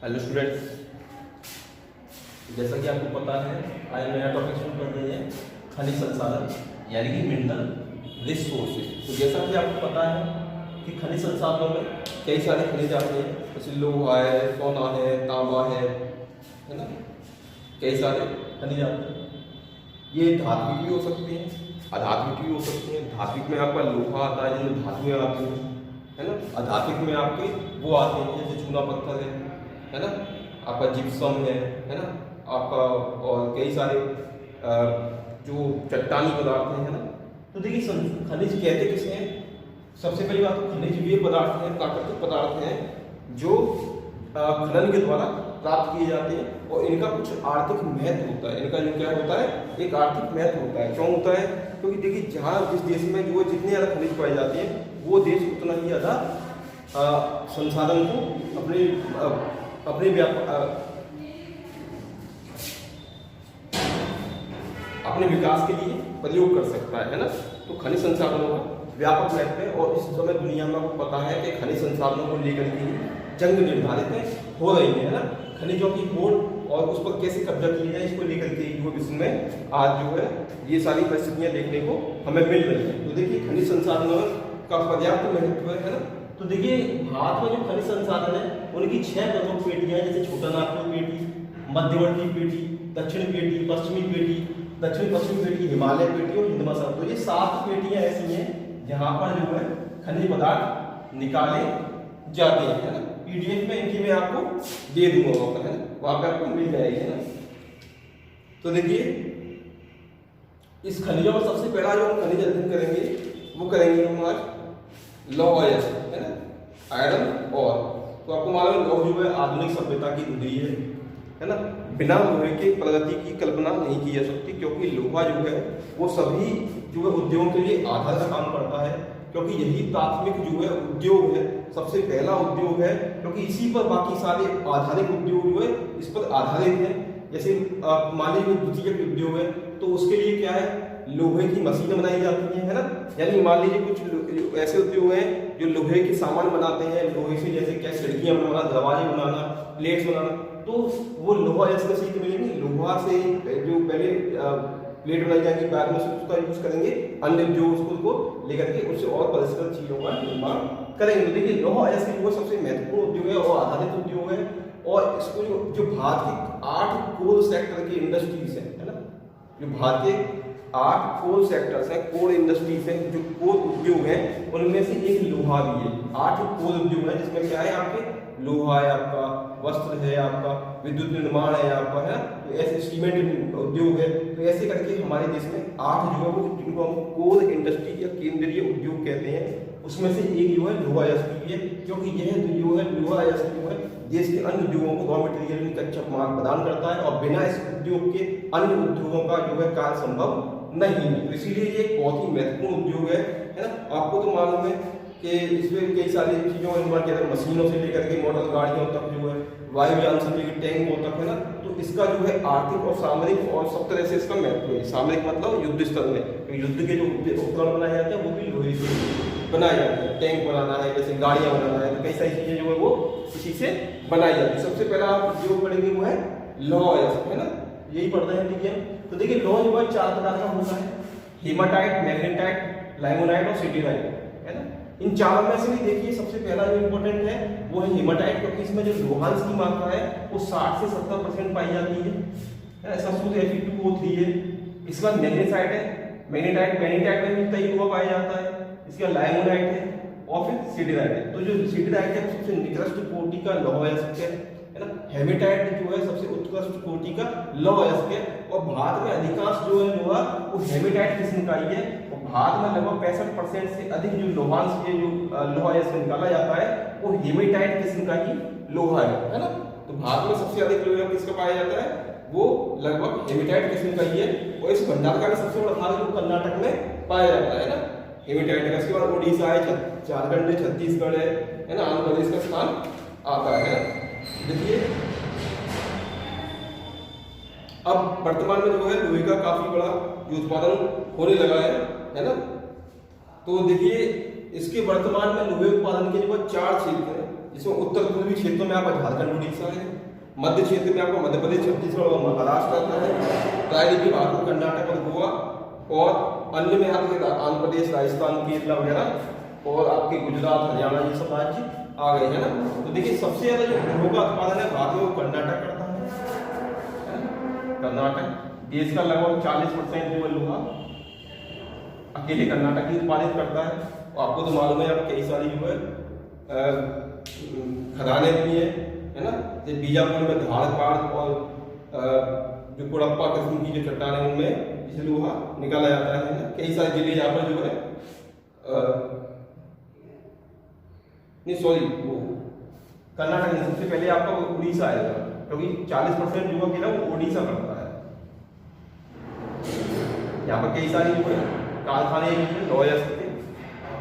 Hello students, जैसा कि आपको पता है आज नया टॉपिक शुरू कर रहे हैं खनिज संसाधन यानी कि मिनरल रिसोर्सेज। तो जैसा कि आपको पता है कि खनिज संसाधनों में कई सारे खनिज आते हैं, जैसे लोहा है, सोना है, तांबा है ना। कई सारे खनिज आते हैं। ये धात्विक भी हो सकते हैं, अधात्विक भी हो सकते हैं। धात्विक में आपका लोहा आता है, जिसमें धातुएं आती हैं, है ना। अधात्विक में आपके वो आते हैं जैसे चूना पत्थर है ना, आपका जिप्सम है ना, आपका और कई सारे जो चट्टानी पदार्थ हैं, है ना। तो देखिए खनिज कहते किसे हैं? सबसे पहली बात तो खनिज वे पदार्थ हैं, प्राकृतिक पदार्थ हैं जो खनन के द्वारा प्राप्त किए जाते हैं और इनका कुछ आर्थिक महत्व होता है। इनका जो क्या होता है, एक आर्थिक महत्व होता है। क्यों होता है? क्योंकि देखिए जहाँ जिस देश में जो जितने ज़्यादा खनिज पाए जाते हैं वो देश उतना ही ज़्यादा संसाधन को अपने विकास के लिए प्रयोग कर सकता है ना। तो खनिज संसाधनों का व्यापक महत्व है और इस समय दुनिया में आपको पता है कि खनिज संसाधनों को लेकर के जंग निर्धारित हो रही है ना। खनिजों की होड़ और उस पर कैसे कब्जा किया जाए इसको लेकर के जो विश्व में आज जो है ये सारी परिस्थितियां देखने को हमें मिल रही हैं। तो देखिए खनिज संसाधनों का पर्याप्त महत्व है ना। तो देखिए भारत में जो खनिज संसाधन है उनकी 6 प्रमुख पेटियां हैं, जैसे छोटा नागपुर पेटी, मध्यवर्ती पेटी, दक्षिण पेटी, पश्चिमी पेटी, दक्षिण पश्चिमी पेटी, हिमालय पेटी और हिंद महासागर। तो ये 7 पेटियां ऐसी हैं जहां पर जो है खनिज पदार्थ निकाले जाते हैं, है ना। पीडीएफ में इनकी मैं आपको दे दूंगा, है ना, वहां पे आपको मिल जाएगी, है ना। तो देखिए इस खनिजों में सबसे पहला जो हम खनिज अध्ययन करेंगे वो करेंगे हम आज लौह अयस्क, है ना, आयरन और। तो आपको मालूम है लौह जो है आधुनिक सभ्यता की रीढ़ है ना। बिना लोहे के प्रगति की कल्पना नहीं की जा सकती, क्योंकि लोहा जो है वो सभी जो है उद्योगों के लिए आधार का काम करता है, क्योंकि यही प्राथमिक जो है उद्योग है, सबसे पहला उद्योग है, क्योंकि इसी पर बाकी सारे आधारिक उद्योग जो है इस पर आधारित है। जैसे मान लीजिए द्वितीयक उद्योग है तो उसके लिए क्या है, लोहे की मशीनें बनाई जाती हैं, है ना। यानी मान लीजिए कुछ ऐसे उद्योग हैं जो लोहे के सामान बनाते हैं, लोहे से जैसे क्या खिड़कियां बनाना, दरवाजे बनाना, प्लेट्स बनाना, तो वो लोहा ऐसे सीख मिलेंगे। लोहा से जो पहले प्लेट बनाई जाएंगी, बाद में उसका यूज करेंगे अन्य उद्योग उसको लेकर के उससे और परिष्कृत चीजों का निर्माण करेंगे। तो देखिए लोहा ऐसे जो सबसे महत्वपूर्ण उद्योग है और आधारित उद्योग है, और इसको जो भारत के 8 कोर सेक्टर की इंडस्ट्रीज है ना, जो भारत के 8 कोर सेक्टर्स हैं, कोर इंडस्ट्रीज हैं, जो कोर उद्योग हैं उनमें से एक लोहा भी है। 8 कोर उद्योग है जिसमें क्या है, आपके लोहा है, आपका वस्त्र है, आपका विद्युत निर्माण है, आपका है, तो ऐसे सीमेंट उद्योग है। तो ऐसे करके हमारे देश में 8 जो है वो जिनको हम कोर इंडस्ट्री या केंद्रीय उद्योग कहते हैं, उसमें से एक जो है लोहा अयस्क भी है, क्योंकि यह जो है लोहा अयस्क जो है देश के अन्य उद्योगों को रॉ मटेरियल में कच्चा माल प्रदान करता है, और बिना इस उद्योग के अन्य उद्योगों का जो है कार्य संभव नहीं है। तो इसीलिए ये एक बहुत ही महत्वपूर्ण उद्योग है ना। आपको तो मालूम है कि इसमें कई सारी चीजों का निर्माण किया जाता है, मशीनों से लेकर के मॉडल गाड़ियों तक जो है, वायुयान से लेकर टैंकों तक, है ना। तो इसका जो है आर्थिक और सामरिक और सब तरह से इसका महत्व है। सामरिक मतलब युद्ध स्तर में, तो युद्ध के जो उपकरण बनाए जाते हैं वो भी लोहे से बनाए जाते हैं। टैंक बनाना है, जैसे गाड़ियां बनाना है, तो कई सारी चीजें जो है वो इसी से बनाई जाती है। सबसे पहला आप जो पढ़ेंगे वो है लौह अयस्क, है ना, यही पढ़ते हैं। ठीक है, तो देखिए लौह जो है 4 प्रकार का होता है, हेमाटाइट, मैग्नेटाइट, लाइमोनाइट और सिटीराइट, है ना। इन चारों में से भी देखिए सबसे पहला जो इंपॉर्टेंट है वो है हेमाटाइट, क्योंकि इसमें जो लोहांश की मात्रा है वो 60 से 70% पाई जाती है, ऐसा सूत्र Fe2O3 है। इसके बाद मैग्नेटाइट है, मैग्नेटाइट में भी कई लोहा पाया जाता है। इसके बाद लाइमोनाइट है और फिर सिटीराइट है। तो जो सिटीराइट है सबसे निकृष्ट कोटि का लौह अयस्क है ना। हेमेटाइट जो है सबसे उत्कृष्ट कोटि का लौह अयस्क है, और भारत में अधिकांश जो है लोहा वो हेमेटाइट किस्म का ही है। भारत में लगभग 65% से अधिक जो लोहांश के जो लोहा अयस्क निकाला जाता है वो हेमेटाइट किस्म का ही लोहा है ना। तो भारत में सबसे अधिक लोहा किसका पाया जाता है, वो लगभग हेमेटाइट किस्म का ही है। और इस भंडार का सबसे बड़ा भाग जो कर्नाटक में पाया जाता है ना, हेमेटाइट का। इसके बाद ओडिशा है, झारखंड है, छत्तीसगढ़ है ना, आंध्र प्रदेश का स्थान आता है। देखिए अब वर्तमान में जो है लोहे का काफी बड़ा जो उत्पादन होने लगा है ना। तो देखिए इसके वर्तमान में लोहे उत्पादन के जो 4 क्षेत्र हैं, इसमें उत्तर पूर्वी क्षेत्रों में आपका झारखंड उड़ीसा है, मध्य क्षेत्र में आपका मध्य प्रदेश, छत्तीसगढ़ और महाराष्ट्र आता है, प्रायद्वीपीय भाग में कर्नाटक और गोवा, और अन्य में आपके आंध्र प्रदेश, राजस्थान, केरला वगैरह और आपके गुजरात, हरियाणा ये सब राज्य आ गए हैं ना। तो देखिए सबसे ज्यादा जो गेहूं का उत्पादन है भारत में वो कर्नाटक करता है। कर्नाटक देश का लगभग 40% जो है लोहा अकेले कर्नाटक ही उत्पादित करता है। और आपको तो मालूम है अब कई सारी जो है खदानें भी है ना, जैसे बीजापुर में धाड़ पाड़ और जो कुड़प्पा किस्म की जो चट्टानें उनमें इसे लोहा निकाला जाता है ना। कई सारे जिले यहाँ पर जो है नहीं सॉरी वो कर्नाटक में सबसे पहले आपका उड़ीसा आएगा, क्योंकि 40% जो अकेला वो उड़ीसा करता है। यहाँ पर कई सारी जो है कारखाने लौह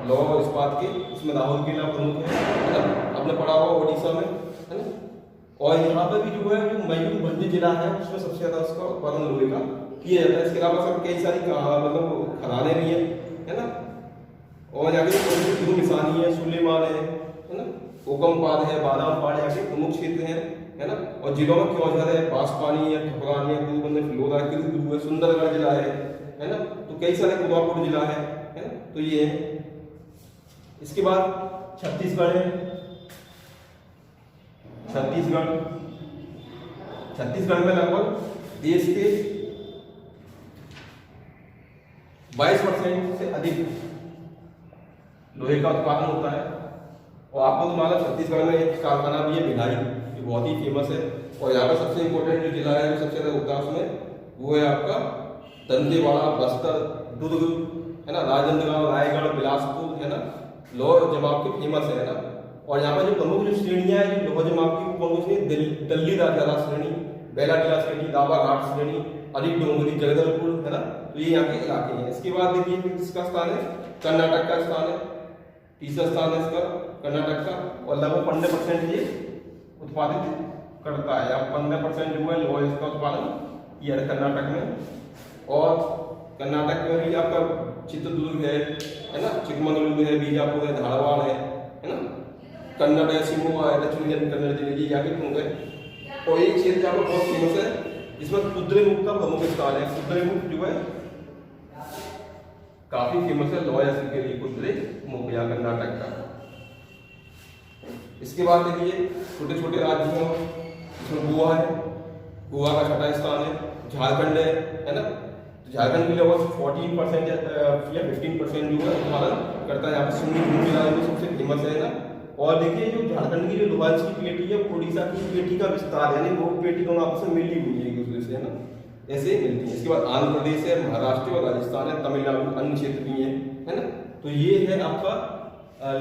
लौह इस्पात के, उसमें राउरकेला प्रमुख है ना, आपने पढ़ा हुआ उड़ीसा में है ना। और यहाँ पर भी जो है जो मयूरभंज जिला है उसमें सबसे ज्यादा उसका उत्पादन लोहे का किया जाता है। इसके अलावा सब कई सारी मतलब खदानें भी है ना। और यहाँ के निशानी है, सुलेमान है ना, ओकमपाद है, बादामपाड़ यहाँ के प्रमुख क्षेत्र है ना। और जिलों में क्योंझर है, बांसपानी है, ठकुरानी है, दूरबंद, फिलौरा, किरंदुल है, सुंदरगढ़ जिला है ना। तो कई सारे कोल्हापुर जिला है ना। तो ये है। इसके बाद छत्तीसगढ़ है। छत्तीसगढ़ में लगभग देश के 22% से अधिक लोहे का उत्पादन होता है। और आपको तो मालूम छत्तीसगढ़ में एक कारखाना भी है भिलाई, जो बहुत ही फेमस है। और यहाँ पर सबसे इम्पोर्टेंट जो जिला है जो सबसे ज्यादा होता है उसमें वो है आपका दंतेवाड़ा, बस्तर, दुर्ग है ना, राजनांदगांव, रायगढ़, बिलासपुर है ना। लौह जमाव की फेमस है ना। और यहाँ पर जो प्रमुख जो श्रेणियां हैं जो लौह जमाव की कौन सी, दिल्ली राजधारा श्रेणी, बेलाटीला श्रेणी, दावा घाट श्रेणी, अली डोंगरी, जगदलपुर है ना। तो ये यहाँ के इलाके हैं। इसके बाद देखिए किसका स्थान है, कर्नाटक का स्थान है, तीसरा स्थान है इसका कर्नाटक का। और लगभग 15% ये उत्पादित करता है। अब 15% जो है लोहे इसका उत्पादन ये है कर्नाटक में। और कर्नाटक में भी आपका चित्रदुर्ग है ना, चिकमंगलुरु है, बीजापुर है, धारवाड़ है ना, कन्नड़ है, शिमोगा है, दक्षिण कन्नड़ जिले की यहाँ के प्रमुख है। और एक क्षेत्र यहाँ पर बहुत फेमस है जिसमें कुद्रेमुख का प्रमुख स्थान है। कुद्रेमुख जो है काफी फेमस है लोहा के लिए, कुद्रेमुख यहाँ कर्नाटक का। इसके बाद देखिए छोटे छोटे राज्यों में गोवा है, गोवा का 6वां स्थान है। झारखंड है ना, झारखंड के लिए लगभग 14% या 15% जो है उत्पादन करता है। यहाँ पर सिंधी जिला जो सबसे फेमस है ना। और देखिए जो झारखंड की जो लोहांस की पेटी है उड़ीसा की पेटी का विस्तार, यानी वो पेटी दोनों आपस में मिली हुई है एक दूसरे से है ना, ऐसे मिलती है। इसके बाद आंध्र प्रदेश है, महाराष्ट्र और राजस्थान है, तमिलनाडु, अन्य क्षेत्र भी है ना। तो ये है आपका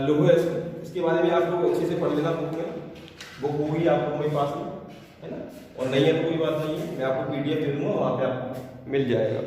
लोहा। इसके बारे में आप लोग अच्छे से पढ़ लेना, बुक में बुक होगी आप लोगों के पास में है ना। और नहीं है तो कोई बात नहीं है, मैं आपको PDF दे दूंगा, वहाँ पे आपको मिल जाएगा।